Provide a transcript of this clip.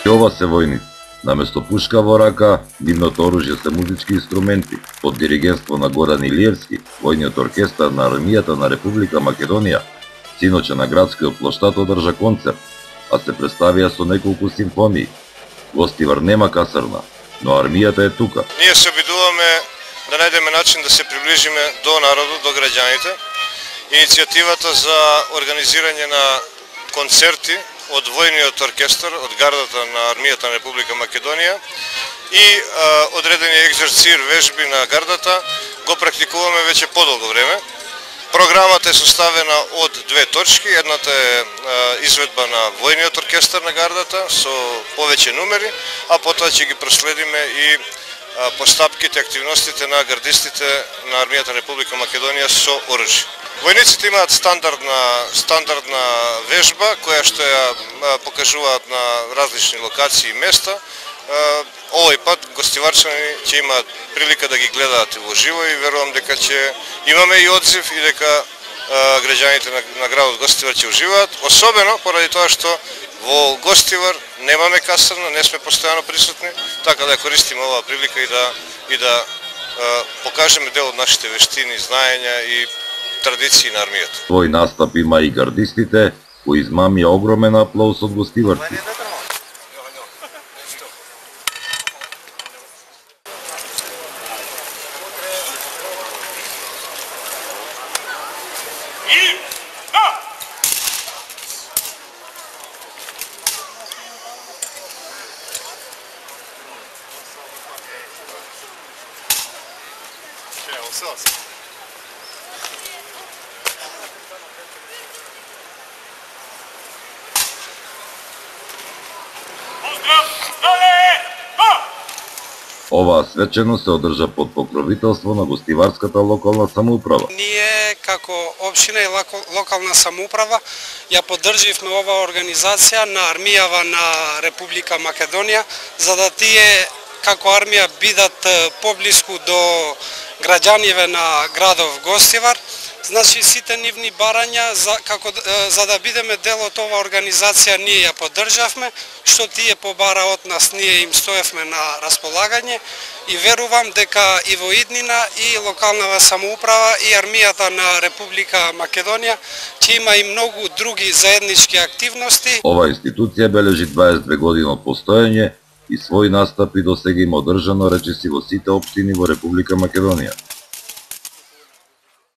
ова се војници. Наместо пушка во рака, нивното оружје се музички инструменти. Под диригентство на Горан Илиевски, војниот оркестар на армијата на Република Македонија, синоче на градскиот плоштад одржа концерт, а се представија со неколку симфонии. Гостивар нема касарна, но армијата е тука. Ние се обидуваме да најдеме начин да се приближиме до народот, до граѓаните. Иницијативата за организирање на концерти од војниот оркестар, од гардата на армијата на Република Македонија и одредени екзерцир вежби на гардата го практикуваме веќе подолго време. Програмата е составена од две точки. Едната е изведба на војниот оркестар на гардата со повеќе numери, а потоа ќе ги проследиме и постапките, активностите на гардистите на армијата на Република Македонија со оружје. Војниците имаат стандардна вежба која што ја покажуваат на различни локации и места. Овој пат гостиварчани ќе имаат прилика да ги гледаат и во живо и верувам дека ќе имаме и одзив и дека граѓаните на градот Гостивар ќе уживаат, особено поради тоа што во Гостивар немаме касарна, не сме постојано присутни, така да ја користиме оваа прилика и да покажеме дел од нашите вештини, знаења и традиции на армијата. Свој настап има и гардистите, кои измамија огромен аплауз од гостиварци. Оваа свеченост се одржа под покровителство на гостиварската локална самоуправа. Ние како општина и локална самоуправа ја поддрживме оваа организација на армијава на Република Македонија, за да тие како армија бидат поблиску до граѓаниве на градов Гостивар. Значи сите нивни барања за да бидеме дел од оваа организација ние ја поддржавме, што тие побара од нас ние им стоевме на располагање и верувам дека и во иднина и локалната самоуправа и армијата на Република Македонија ќе има и многу други заеднички активности. Оваа институција бележи 22 години од постоење и свој настапи досега има одржано речиси во сите општини во Република Македонија.